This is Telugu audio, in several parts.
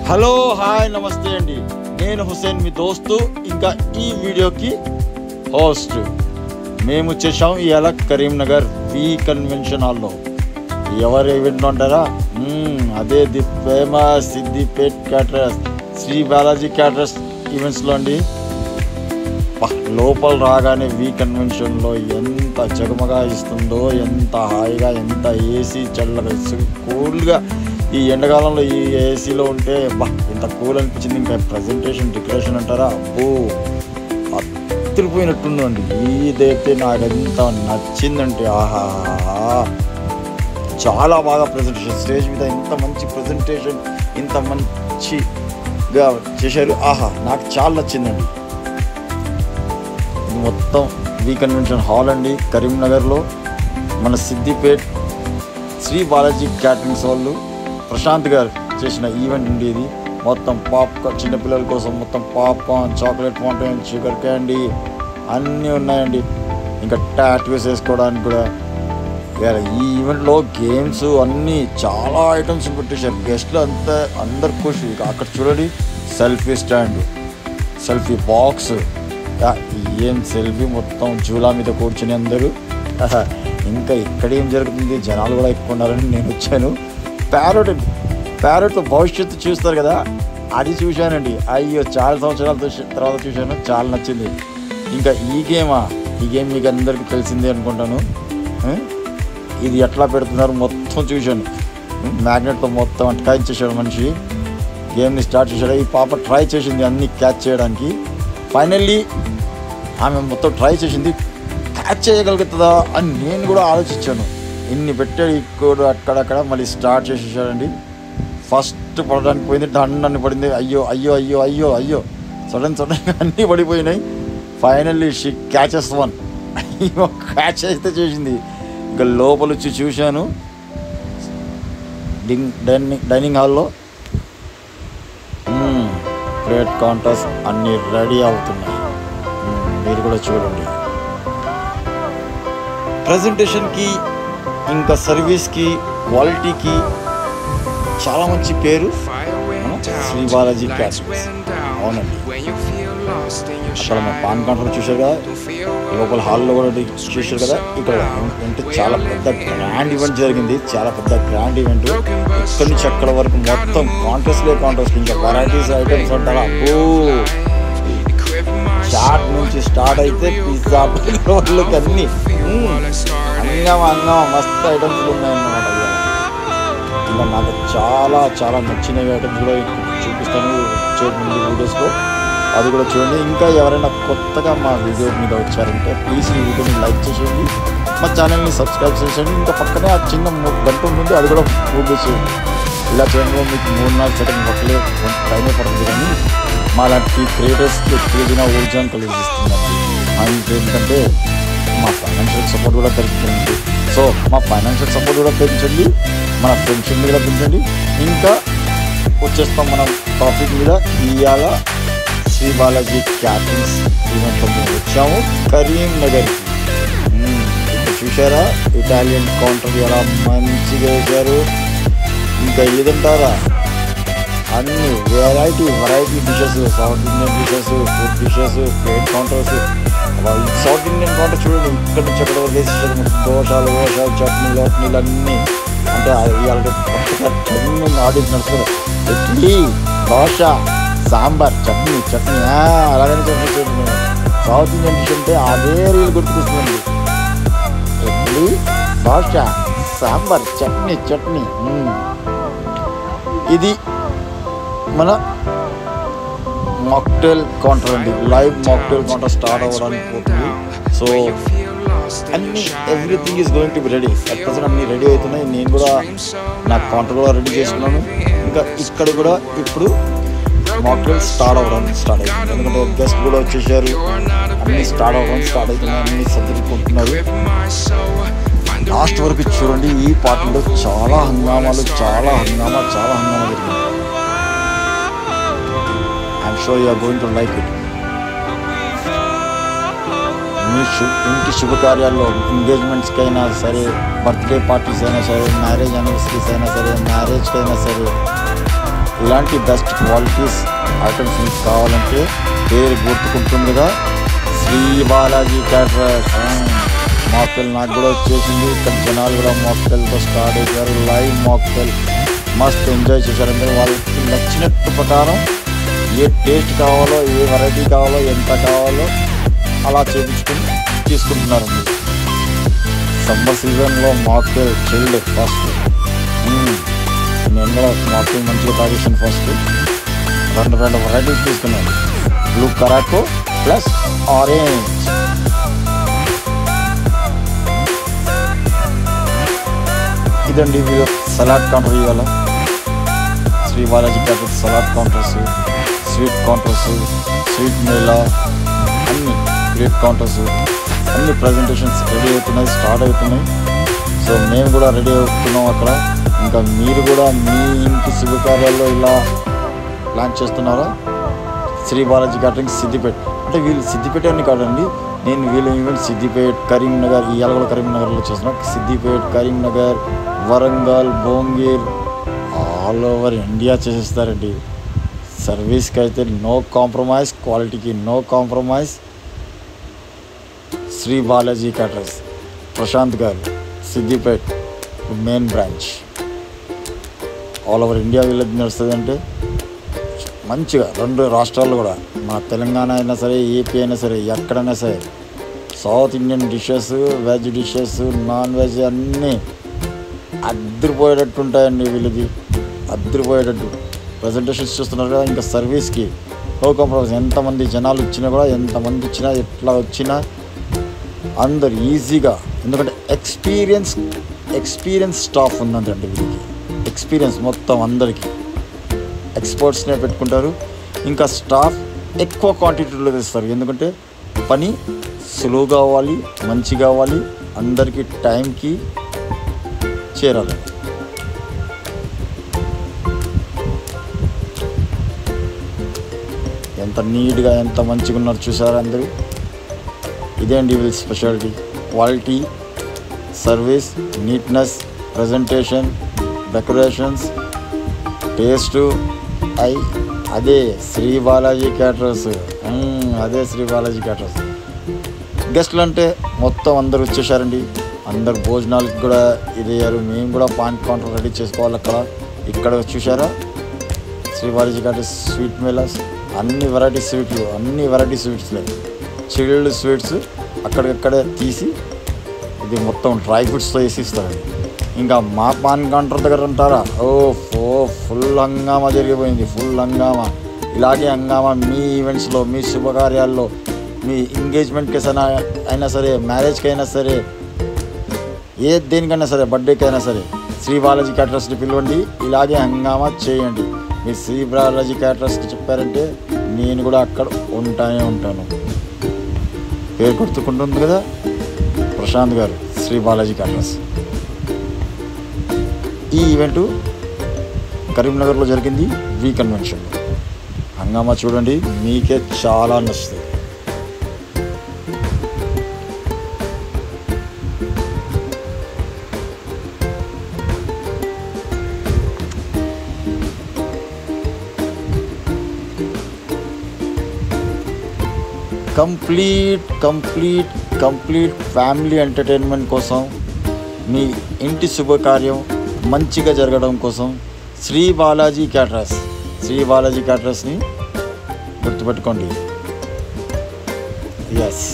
హలో హాయ్ నమస్తే అండి, నేను హుసేన్ మీ దోస్తు, ఇంకా ఈ వీడియోకి హోస్ట్. మేము వచ్చేసాం ఇవాళ కరీంనగర్ వి కన్వెన్షన్ హాల్లో. ఎవరు ఈవెంట్ అంటారా? అదే the famous Siddipet caterers Sri Balaji caterers ఈవెంట్స్లో అండి. లోపల రాగానే వి కన్వెన్షన్లో ఎంత జగమగా ఇస్తుందో, ఎంత హాయిగా, ఎంత ఏసీ చల్లగా కూల్గా. ఈ ఎండాకాలంలో ఈ ఏసీలో ఉంటే ఇంత కూల్ అనిపించింది. ఇంకా ప్రజెంటేషన్ డెకరేషన్ అంటారా, అత్తిరిపోయినట్టుందండి. ఇదైతే నాకు ఎంత నచ్చిందంటే ఆహా, చాలా బాగా ప్రజెంటేషన్. స్టేజ్ మీద ఇంత మంచి ప్రజెంటేషన్, ఇంత మంచిగా చేశారు. ఆహా, నాకు చాలా నచ్చిందండి. ఇది మొత్తం వి కన్వెన్షన్ హాల్ అండి, కరీంనగర్లో. మన సిద్దిపేట్ శ్రీ బాలాజీ క్యాటరింగ్స్ వాళ్ళు ప్రశాంత్ గారు చేసిన ఈవెంట్ అండి ఇది. మొత్తం పాప్కార్న్, చిన్నపిల్లల కోసం మొత్తం popcorn, chocolate fountain, sugar candy అన్నీ ఉన్నాయండి. ఇంకా టాటూస్ వేసుకోవడానికి కూడా. ఈ ఈవెంట్లో గేమ్స్ అన్నీ చాలా ఐటమ్స్ పెట్టేశారు. గెస్ట్లు అంతా అందరు ఖుషి. ఇక అక్కడ చూడండి, సెల్ఫీ స్టాండ్, సెల్ఫీ బాక్స్, ఏం సెల్ఫీ మొత్తం జూలా మీద కూర్చుని అందరూ. ఇంకా ఇక్కడ ఏం జరుగుతుంది, జనాలు కూడా ఎక్కువ ఉన్నారని నేను వచ్చాను. ప్యారెట్తో భవిష్యత్తు చూస్తారు కదా, అది చూశానండి. అయ్యో, చాలా సంవత్సరాల తర్వాత చూశాను, చాలా నచ్చింది. ఇంకా ఈ గేమ్ మీకు అందరికీ తెలిసిందే అనుకుంటాను. ఇది ఎట్లా పెడుతున్నారు మొత్తం చూశాను. మ్యాగ్నెట్తో మొత్తం అటకాయించేసాడు మనిషి. గేమ్ని స్టార్ట్ చేశాడు. ఈ పాప ట్రై చేసింది అన్నీ క్యాచ్ చేయడానికి. ఫైనల్లీ ఆమె మొత్తం ట్రై చేసింది. క్యాచ్ చేయగలుగుతుందా అని నేను కూడా ఆలోచించాను. ఇన్ని పెట్టాడు, ఇక్కడ అక్కడక్కడ మళ్ళీ స్టార్ట్ చేసేసాడండి. ఫస్ట్ పడడానికి పోయింది, దండన్ని పడింది. అయ్యో అయ్యో అయ్యో అయ్యో అయ్యో, సడన్గా అన్నీ పడిపోయినాయి. Finally she catches one. Catch అయితే చేసింది. ఇంకా లోపల వచ్చి చూశాను డైనింగ్ హాల్లో. ప్లేట్ కౌంటర్స్ అన్నీ రెడీ అవుతున్నాయి. మీరు కూడా చూడండి. ప్రజెంటేషన్కి, ఇంకా సర్వీస్కి, క్వాలిటీకి చాలా మంచి పేరు శ్రీ బాలాజీ క్యాటరింగ్స్. అవునండి, అక్కడ మన పాన్ కౌంటర్ చూశారు కదా, లోపల హాల్లో కూడా చూశారు కదా. ఇక్కడ అంటే చాలా పెద్ద గ్రాండ్ ఈవెంట్ జరిగింది, చాలా పెద్ద గ్రాండ్ ఈవెంట్. ఇక్కడి నుంచి అక్కడ వరకు మొత్తం కాంటెస్ట్, ఇంకా వెరైటీస్ ఐటమ్స్ అంటారా. చాట్ నుంచి స్టార్ట్ అయితే పిజ్జా వాళ్ళకి అన్నీ అంగమా మస్తు ఐటమ్స్ ఉన్నాయన్నమాట. ఇంకా నాకు చాలా చాలా నచ్చినవి ఐటమ్స్ కూడా చూపిస్తాను ముందు వీడియోస్లో, అది కూడా చూడండి. ఇంకా ఎవరైనా కొత్తగా మా వీడియో మీద వచ్చారంటే ప్లీజ్ ఈ వీడియోని లైక్ చేసేయండి, మా ఛానల్ని సబ్స్క్రైబ్ చేసేయండి. ఇంకా పక్కనే ఆ చిన్న గంట ఉంటుంది, అది కూడా పూర్తి చేయండి. ఇలా చేయడంలో మీకు 3-4 సెకండ్ ఒక్కలే టైమే పడుతుంది, కానీ మా లాంటి క్రియేటర్స్కి తెలిసిన ఊర్జాన్ని కలిగిస్తుందండి. ఇంకేంటంటే మా ఫైనాన్షియల్ సపోర్ట్ కూడా పెంచండి. సో మా ఫైనాన్షియల్ సపోర్ట్ కూడా పెంచండి, మన ఫ్రెండ్షిప్ కూడా పెంచండి. ఇంకా వచ్చేస్తాం మనం టాపిక్ మీద. ఇవాళ శ్రీ బాలాజీ క్యాటరింగ్స్ ఈవెంట్లో మేము వచ్చాము కరీంనగర్కి. ఇక్కడ చూసారా, ఇటాలియన్ కౌంటర్ ఎలా మంచిగా వేశారు. ఇంకా ఏదంటారా, అన్ని variety dishes, south Indian dishes, food dishes, plate counters. South Indian counter చూడండి, ఇక్కడ నుంచి ఎక్కడ వేసేసారు. దోషాలు, చట్నీలు అన్నీ. అంటే కొత్తగా చట్నీ ఆడిట్ నడుస్తుంది. ఇడ్లీ, దోశ, సాంబార్, చట్నీ అలాగని చెప్పేసి సౌత్ ఇండియన్ డిష్ అంటే అదే రీల్ గుర్తుకొస్తుందండి. ఇడ్లీ, దోశ, సాంబార్, చట్నీ. ఇది మన మాక్టైల్ కౌంటర్ అండి. లైవ్ మాక్టైల్ కౌంటర్ స్టార్ట్ అవ్వడానికి పోతుంది. సో అన్నీ everything is going to be ready. At present అన్నీ రెడీ అవుతున్నాయి. నేను కూడా నా కౌంటర్ కూడా రెడీ చేసుకున్నాను. ఇంకా ఇక్కడ కూడా ఇప్పుడు మాక్టైల్ స్టార్ట్ అవుతుంది. ఎందుకంటే గెస్ట్ కూడా వచ్చేసారు, అన్నీ స్టార్ట్ అవుతున్నాయి, అన్నీ సర్దుకుంటున్నారు. లాస్ట్ వరకు చూడండి. ఈ పార్టీలో చాలా హంగామా జరిగింది. I'm sure you are going to like it. మీ ఇంటి శుభకార్యాల్లో, ఎంగేజ్మెంట్స్కి అయినా సరే, బర్త్డే పార్టీస్ అయినా సరే, మ్యారేజ్ యానివర్సరీస్ అయినా సరే, మ్యారేజ్కి అయినా సరే, ఇలాంటి బెస్ట్ క్వాలిటీస్ ఐటమ్స్ మీకు కావాలంటే పేరు గుర్తుకుంటుందిగా శ్రీ బాలాజీ క్యాటరర్స్. మాక్టైల్ నాకు కూడా వచ్చేసింది. ఇక్కడ జనాలు కూడా మాక్టైల్తో స్టార్ట్ అయిపోయారు. లైవ్ మాక్టైల్ మస్త్ ఎంజాయ్ చేశారు. అందరూ వాళ్ళకి నచ్చినట్టు ప్రకారం ఏ టేస్ట్ కావాలో, ఏ వెరైటీ కావాలో, ఎంత కావాలో అలా చేయించుకుని తీసుకుంటున్నారండి. సమ్మర్ సీజన్లో మాక్టైల్ చిల్డ్ ఫస్ట్. నేను కూడా మాక్టైల్ మంచిగా తాగేసాను. ఫస్ట్ రెండు వెరైటీస్ తీసుకున్నాను. Blue curacao plus orange. ఇదండి వీడియో. సలాడ్ కౌంటర్ ఇవాళ Shri Balaji caterers salad counters, sweet counters, sweet mela, అన్ని ప్లేట్ కౌంటర్స్, అన్ని ప్రజెంటేషన్స్ రెడీ అవుతున్నాయి, స్టార్ట్ అవుతున్నాయి. సో మేము కూడా రెడీ అవుతున్నాం అక్కడ. ఇంకా మీరు కూడా మీ ఇంటి శుభకార్యాల్లో ఇలా ప్లాన్ చేస్తున్నారా? శ్రీ బాలాజీ క్యాటరింగ్ సిద్దిపేట. అంటే వీళ్ళు సిద్దిపేట అని కాదండి, నేను వీళ్ళ ఈవెంట్ సిద్దిపేట, కరీంనగర్, ఇవాళ కూడా కరీంనగర్లో చేస్తున్నాను. Siddipet, Karimnagar, Warangal, Bhongir, all over India చేసేస్తారండి. సర్వీస్కి అయితే నో కాంప్రమైజ్, క్వాలిటీకి no compromise. Sri Balaji caterers Prashant garu, Siddipet main branch. All over India వీళ్ళకి నడుస్తుంది. అంటే మంచిగా 2 రాష్ట్రాల్లో కూడా, మన తెలంగాణ అయినా సరే, ఏపీ అయినా సరే, ఎక్కడైనా సరే south Indian dishes, veg dishes, non veg అన్నీ అద్దరిపోయేటట్టు ఉంటాయండి వీళ్ళది. అద్దరిపోయేటట్టు ప్రజెంటేషన్స్ చూస్తున్నారు కదా. ఇంకా సర్వీస్కి నో కాంప్రమైజ్. ఎంతమంది జనాలు వచ్చినా కూడా, ఎంతమంది వచ్చినా, ఎట్లా వచ్చినా అందరు ఈజీగా, ఎందుకంటే ఎక్స్పీరియన్స్ స్టాఫ్ ఉందండి వీళ్ళకి. ఎక్స్పీరియన్స్ మొత్తం అందరికీ ఎక్స్పర్ట్స్నే పెట్టుకుంటారు. ఇంకా స్టాఫ్ ఎక్కువ క్వాంటిటీలో తెస్తారు. ఎందుకంటే పని సులువుగా అవ్వాలి, మంచిగా అవ్వాలి, అందరికీ టైంకి చేరాలి. ఎంత నీట్గా, ఎంత మంచిగా ఉన్నారు చూసారా అందరూ. ఇదే అండి వీళ్ళ speciality. Quality, service, neatness, presentation, decorations, taste. అదే శ్రీ బాలాజీ క్యాటరర్స్. అదే శ్రీ బాలాజీ క్యాటరర్స్. గెస్ట్లు అంటే మొత్తం అందరు వచ్చేసారండి. అందరు భోజనాలకు కూడా ఇదయ్యారు. మేము కూడా పాన్ కౌంటర్ రెడీ చేసుకోవాలి అక్కడ. ఇక్కడ చూసారా శ్రీ బాలాజీ క్యాటరర్స్ స్వీట్ మేళాస్, అన్ని వెరైటీ స్వీట్లు, అన్ని వెరైటీ స్వీట్స్లే, చిల్డ్ స్వీట్స్ అక్కడికక్కడే తీసి ఇది మొత్తం డ్రై ఫ్రూట్స్తో వేసి ఇస్తారండి. ఇంకా మా పాన్ కౌంటర్ దగ్గర ఉంటారా, ఫుల్ హంగామా జరిగిపోయింది. ఫుల్ హంగామా. ఇలాగే హంగామా మీ ఈవెంట్స్లో, మీ శుభకార్యాల్లో, మీ ఎంగేజ్మెంట్కి అయినా సరే, మ్యారేజ్కి అయినా సరే, దేనికైనా సరే, బర్త్డేకి అయినా సరే శ్రీ బాలాజీ క్యాటరర్స్ని పిలవండి. ఇలాగే హంగామా చేయండి. మీరు శ్రీ బాలాజీ క్యాటరర్స్కి చెప్పారంటే నేను కూడా అక్కడ ఉంటాను. పేరు గుర్తుకుంటుంది కదా, ప్రశాంత్ గారు, శ్రీ బాలాజీ క్యాటరర్స్. ఈ ఈవెంటు కరీంనగర్లో జరిగింది, వి కన్వెన్షన్. హంగామా చూడండి, మీకే చాలా నచ్చుతుంది. కంప్లీట్ ఫ్యామిలీ ఎంటర్టైన్మెంట్ కోసం, మీ ఇంటి శుభకార్యం మంచిగా జరగడం కోసం శ్రీ బాలాజీ క్యాటరర్స్ని గుర్తుపెట్టుకోండి. ఎస్,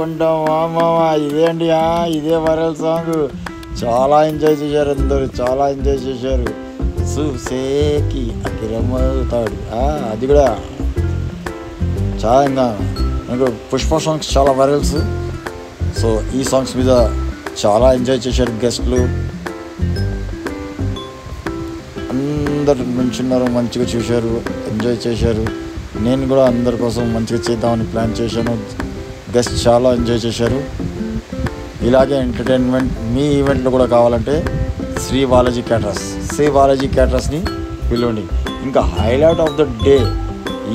ఉంటావా మామా, ఇదే అండి, ఇదే వైరల్ సాంగ్. చాలా ఎంజాయ్ చేశారు అందరు, చాలా ఎంజాయ్ చేశారు. చూసేకి అకిరమవుతాడు, అది కూడా చాలా. ఇంకా నాకు పుష్ప సాంగ్స్ చాలా వైరల్స్. సో ఈ సాంగ్స్ మీద చాలా ఎంజాయ్ చేశారు గెస్ట్లు. అందరు నుంచున్నారు, మంచిగా చూశారు, ఎంజాయ్ చేశారు. నేను కూడా అందరి కోసం మంచిగా చేద్దామని ప్లాన్ చేశాను. గెస్ట్ చాలా ఎంజాయ్ చేశారు. ఇలాగే ఎంటర్టైన్మెంట్ మీ ఈవెంట్లో కూడా కావాలంటే శ్రీ బాలాజీ క్యాటరర్స్ని పిలవండి. ఇంకా హైలైట్ ఆఫ్ ద డే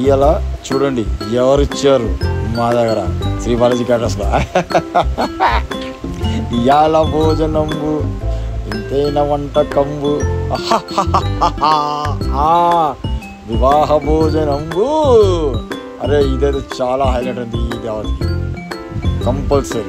ఇవాళ చూడండి ఎవరిచ్చారు మా దగ్గర శ్రీ బాలాజీ క్యాటర్స్లో. ఇవాళ భోజనంబు ఇంతైన వంటకంబు వివాహ భోజనంబు. అరే ఇదైతే చాలా హైలైట్ ఉంది ఈ దేవతకి కంపల్సరీ.